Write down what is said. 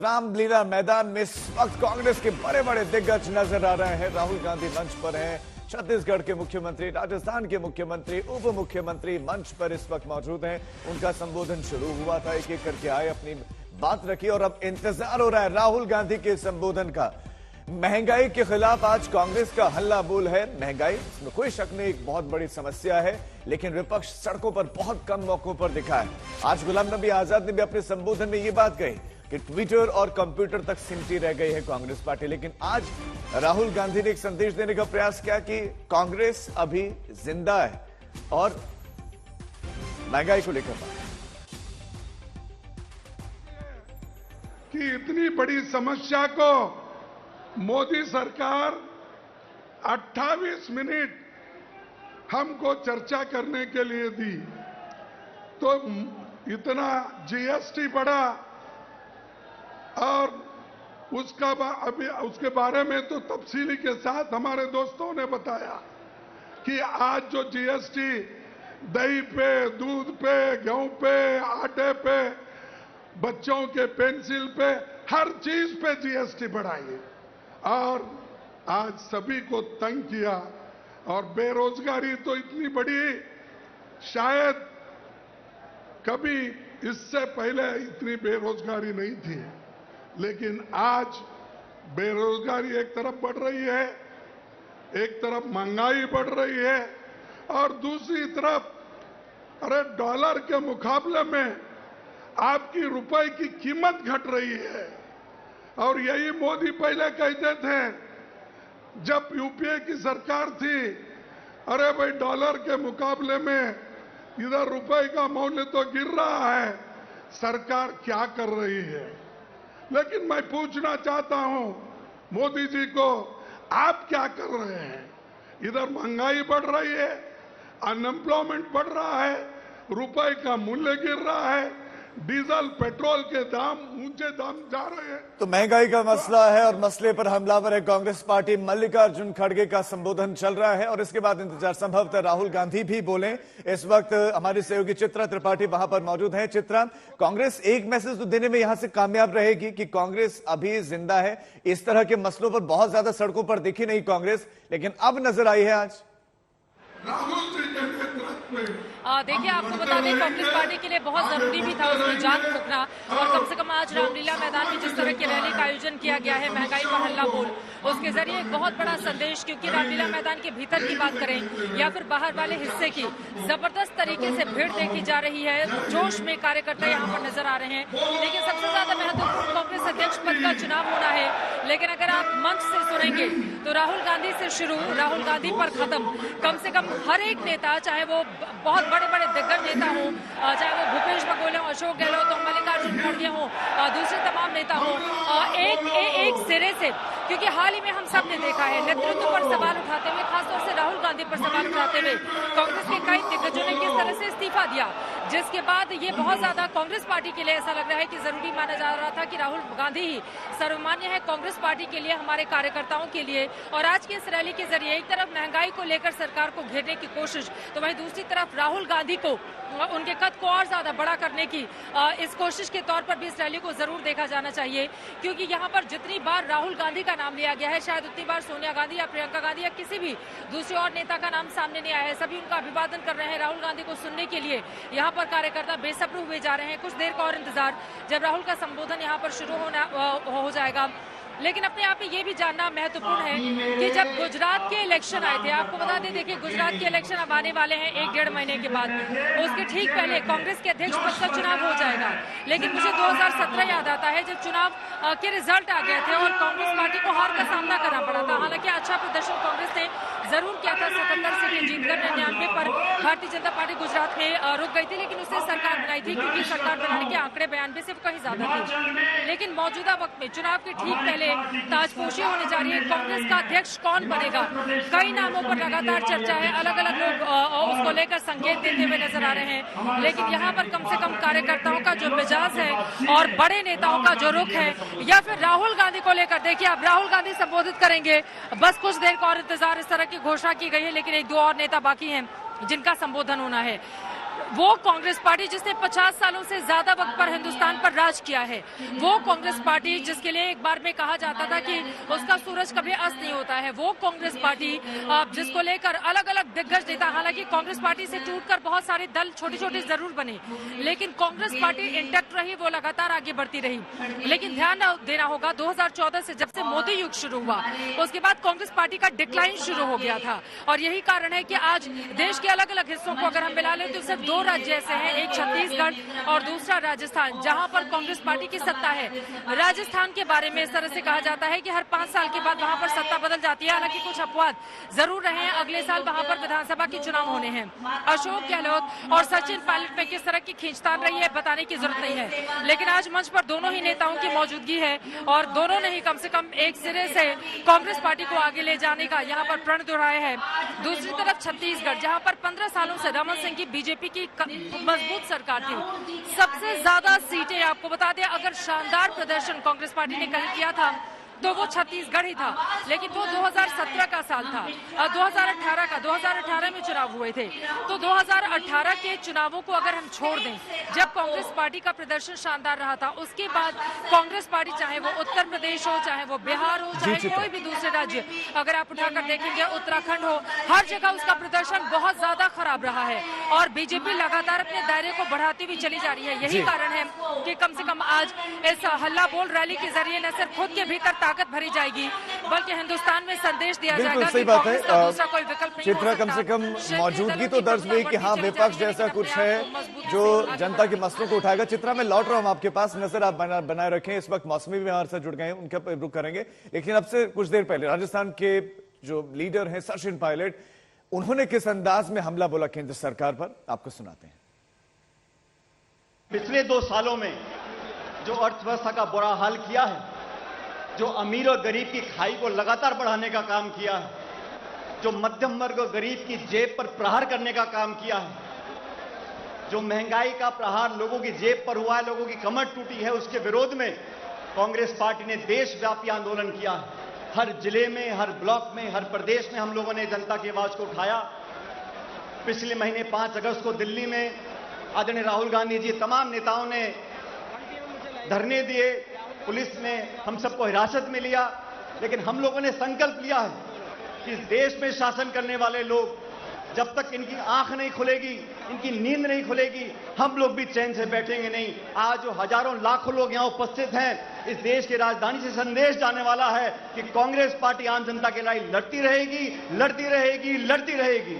रामलीला मैदान में इस वक्त कांग्रेस के बड़े बड़े दिग्गज नजर आ रहे हैं। राहुल गांधी मंच पर हैं, छत्तीसगढ़ के मुख्यमंत्री, राजस्थान के मुख्यमंत्री, उप मुख्यमंत्री मंच पर इस वक्त मौजूद हैं। उनका संबोधन शुरू हुआ था, एक एक करके आए, अपनी बात रखी और अब इंतजार हो रहा है राहुल गांधी के संबोधन का। महंगाई के खिलाफ आज कांग्रेस का हल्ला बोल है। महंगाई, इसमें कोई शक नहीं, एक बहुत बड़ी समस्या है, लेकिन विपक्ष सड़कों पर बहुत कम मौकों पर दिखा है। आज गुलाम नबी आजाद ने भी अपने संबोधन में ये बात कही कि ट्विटर और कंप्यूटर तक सिमटी रह गई है कांग्रेस पार्टी। लेकिन आज राहुल गांधी ने एक संदेश देने का प्रयास किया कि कांग्रेस अभी जिंदा है और महंगाई को लेकर बात कि इतनी बड़ी समस्या को मोदी सरकार 28 मिनट हमको चर्चा करने के लिए दी, तो इतना जीएसटी बढ़ा और उसके बारे में तो तफसीली के साथ हमारे दोस्तों ने बताया कि आज जो जीएसटी दही पे, दूध पे, गेहूं पे, आटे पे, बच्चों के पेंसिल पे, हर चीज पे जीएसटी बढ़ाई और आज सभी को तंग किया। और बेरोजगारी तो इतनी बड़ी, शायद कभी इससे पहले इतनी बेरोजगारी नहीं थी, लेकिन आज बेरोजगारी एक तरफ बढ़ रही है, एक तरफ महंगाई बढ़ रही है और दूसरी तरफ डॉलर के मुकाबले में आपकी रुपए की कीमत घट रही है। और यही मोदी पहले कहते थे जब यूपीए की सरकार थी, अरे भाई डॉलर के मुकाबले में इधर रुपए का मूल्य तो गिर रहा है, सरकार क्या कर रही है। लेकिन मैं पूछना चाहता हूं मोदी जी को, आप क्या कर रहे हैं? इधर महंगाई बढ़ रही है, अनएम्प्लॉयमेंट बढ़ रहा है, रुपए का मूल्य गिर रहा है, डीजल पेट्रोल के दाम ऊंचे दाम जा रहे हैं। तो महंगाई का मसला है और मसले पर हमलावर है कांग्रेस पार्टी। मल्लिकार्जुन खड़गे का संबोधन चल रहा है और इसके बाद इंतजार संभवतः राहुल गांधी भी बोले। इस वक्त हमारी सहयोगी चित्रा त्रिपाठी वहां पर मौजूद है। चित्रा, कांग्रेस एक मैसेज तो देने में यहां से कामयाब रहेगी कि कांग्रेस अभी जिंदा है। इस तरह के मसलों पर बहुत ज्यादा सड़कों पर दिखी नहीं कांग्रेस, लेकिन अब नजर आई है आज। देखिए, आपको बता दें कांग्रेस पार्टी के लिए बहुत जरूरी भी था उसमें जान फूंकना और कम से कम आज रामलीला मैदान में जिस तरह की रैली का आयोजन किया गया है, महंगाई पर हल्ला बोल, उसके जरिए एक बहुत बड़ा संदेश, क्योंकि रामलीला मैदान के भीतर की बात करें या फिर बाहर वाले हिस्से की, जबरदस्त तरीके से भीड़ देखी जा रही है। जोश में कार्यकर्ता यहाँ पर नजर आ रहे हैं। लेकिन सबसे ज्यादा महत्वपूर्ण कांग्रेस अध्यक्ष पद का चुनाव होना है। लेकिन अगर आप मंच से सुनेंगे तो राहुल गांधी से शुरू, राहुल गांधी पर खत्म। कम से कम हर एक नेता, चाहे वो बहुत बड़े बड़े दिग्गज नेता हो, चाहे वो भूपेश बघेल हो, अशोक गहलोत हो, मल्लिकार्जुन खड़गे हो, दूसरे तमाम नेता हो, एक सिरे से, क्योंकि हाल ही में हम सब ने देखा है नेतृत्व पर सवाल उठाते हुए, खासतौर से राहुल गांधी पर सवाल उठाते हुए कांग्रेस के कई दिग्गजों ने किस तरह से इस्तीफा दिया, जिसके बाद ये बहुत ज्यादा कांग्रेस पार्टी के लिए ऐसा लग रहा है कि जरूरी माना जा रहा था कि राहुल गांधी ही सर्वमान्य है कांग्रेस पार्टी के लिए, हमारे कार्यकर्ताओं के लिए। और आज की इस रैली के जरिए एक तरफ महंगाई को लेकर सरकार को घेरने की कोशिश, तो वहीं दूसरी तरफ राहुल गांधी को उनके कद को और ज्यादा बड़ा करने की इस कोशिश के तौर पर भी इस रैली को जरूर देखा जाना चाहिए। क्योंकि यहाँ पर जितनी बार राहुल गांधी का नाम लिया गया है, शायद उतनी बार सोनिया गांधी या प्रियंका गांधी या किसी भी दूसरे और नेता का नाम सामने नहीं आया है। सभी उनका अभिवादन कर रहे हैं। राहुल गांधी को सुनने के लिए यहाँ पर कार्यकर्ता बेसब्र हुए जा रहे हैं। कुछ देर का और इंतजार, जब राहुल का संबोधन यहाँ पर शुरू हो जाएगा। लेकिन अपने आप में ये भी जानना महत्वपूर्ण है कि जब गुजरात के इलेक्शन आए थे, आपको बता दें, देखिए गुजरात के इलेक्शन अब आने वाले हैं 1-1.5 महीने के बाद, उसके ठीक पहले कांग्रेस के अध्यक्ष पद का चुनाव हो जाएगा। लेकिन मुझे 2017 याद आता है जब चुनाव के रिजल्ट आ गए थे और कांग्रेस पार्टी को हार का सामना करना पड़ा था। हालांकि अच्छा प्रदर्शन कांग्रेस ने जरूर किया था, 77 सीटें जीतकर 99 पर भारतीय जनता पार्टी गुजरात में रुक गई थी, लेकिन उसने सरकार बनाई थी क्योंकि सरकार बनाने के आंकड़े 92 से कहीं ज्यादा थे। लेकिन मौजूदा वक्त में चुनाव के ठीक पहले ताजपोशी होने जा रही है। कांग्रेस का अध्यक्ष कौन बनेगा, कई नामों पर लगातार चर्चा है, अलग अलग लोग उसको लेकर संकेत देते हुए नजर आ रहे हैं। लेकिन यहाँ पर कम से कम कार्यकर्ताओं का जो मिजाज है और बड़े नेताओं का जो रुख है, या फिर राहुल गांधी को लेकर, देखिए अब राहुल गांधी संबोधित करेंगे, बस कुछ देर का और इंतजार। इस तरह की घोषणा की गई है, लेकिन 1-2 और नेता बाकी हैं जिनका संबोधन होना है। वो कांग्रेस पार्टी जिसने 50 सालों से ज्यादा वक्त पर हिंदुस्तान पर राज किया है, वो कांग्रेस पार्टी जिसके लिए एक बार में कहा जाता था कि उसका सूरज कभी अस्त नहीं होता है, वो कांग्रेस पार्टी जिसको लेकर अलग अलग दिग्गज नेता, हालांकि कांग्रेस पार्टी से टूटकर बहुत सारे दल छोटे छोटे जरूर बने, लेकिन कांग्रेस पार्टी इंटैक्ट रही, वो लगातार आगे बढ़ती रही। लेकिन ध्यान देना होगा 2014 से जब से मोदी युग शुरू हुआ, उसके बाद कांग्रेस पार्टी का डिक्लाइन शुरू हो गया था। और यही कारण है कि आज देश के अलग अलग हिस्सों को अगर हम मिला लें तो सिर्फ 2 राज्य ऐसे हैं, एक छत्तीसगढ़ और दूसरा राजस्थान, जहां पर कांग्रेस पार्टी की सत्ता है। राजस्थान के बारे में इस तरह से कहा जाता है कि हर 5 साल के बाद वहां पर सत्ता बदल जाती है। हालांकि कुछ अपवाद जरूर रहे हैं, अगले साल वहां पर विधानसभा के चुनाव होने हैं। अशोक गहलोत और सचिन पायलट में किस तरह की खींचतान रही है बताने की जरूरत नहीं है, लेकिन आज मंच पर दोनों ही नेताओं की मौजूदगी है और दोनों ने ही कम से कम एक सिरे से कांग्रेस पार्टी को आगे ले जाने का यहाँ पर प्रण दोहराया है। दूसरी तरफ छत्तीसगढ़, जहाँ पर 15 सालों से रमन सिंह की बीजेपी की मजबूत सरकार थी, सबसे ज्यादा सीटें, आपको बता दें, अगर शानदार प्रदर्शन कांग्रेस पार्टी ने कहीं किया था तो वो छत्तीसगढ़ ही था, लेकिन वो 2017 का साल था, 2018 में चुनाव हुए थे। तो 2018 के चुनावों को अगर हम छोड़ दें, जब कांग्रेस पार्टी का प्रदर्शन शानदार रहा था, उसके बाद कांग्रेस पार्टी, चाहे वो उत्तर प्रदेश हो, चाहे वो बिहार हो, चाहे कोई भी दूसरे राज्य अगर आप उठाकर देखेंगे, उत्तराखंड हो, हर जगह उसका प्रदर्शन बहुत ज्यादा खराब रहा है और बीजेपी लगातार अपने दायरे को बढ़ाती हुई चली जा रही है। यही कारण है कि कम से कम आज इस हल्ला बोल रैली के जरिए न सिर्फ खुद के भीतर ताकत भरी जाएगी, बल्कि हिंदुस्तान में संदेश दिया जाएगा सही बात है। दूसरा कोई विकल्प नहीं। चित्रा, कम से कम मौजूदगी तो दर्ज हुई कि हाँ, विपक्ष जैसा कुछ है जो जनता के मसलों को उठाएगा। चित्रा, मैं लौट रहा हूं आपके पास, नजर आप बनाए रखें। इस वक्त मौसमी भी हमारे साथ जुड़ गए हैं, उनका रुख करेंगे। लेकिन अब से कुछ देर पहले राजस्थान के जो लीडर हैं सचिन पायलट, उन्होंने किस अंदाज में हमला बोला केंद्र सरकार पर, आपको सुनाते हैं। पिछले 2 सालों में जो अर्थव्यवस्था का बुरा हाल किया है, जो अमीर और गरीब की खाई को लगातार बढ़ाने का काम किया है, जो मध्यम वर्ग और गरीब की जेब पर प्रहार करने का काम किया है, जो महंगाई का प्रहार लोगों की जेब पर हुआ है, लोगों की कमर टूटी है, उसके विरोध में कांग्रेस पार्टी ने देशव्यापी आंदोलन किया है। हर जिले में, हर ब्लॉक में, हर प्रदेश में हम लोगों ने जनता की आवाज को उठाया। पिछले महीने 5 अगस्त को दिल्ली में आदरणीय राहुल गांधी जी, तमाम नेताओं ने धरने दिए, पुलिस ने हम सबको हिरासत में लिया, लेकिन हम लोगों ने संकल्प लिया है कि इस देश में शासन करने वाले लोग, जब तक इनकी आंख नहीं खुलेगी, इनकी नींद नहीं खुलेगी, हम लोग भी चैन से बैठेंगे नहीं। आज जो हजारों लाखों लोग यहां उपस्थित हैं, इस देश की राजधानी से संदेश जाने वाला है कि कांग्रेस पार्टी आम जनता के लिए लड़ती रहेगी, लड़ती रहेगी, लड़ती रहेगी।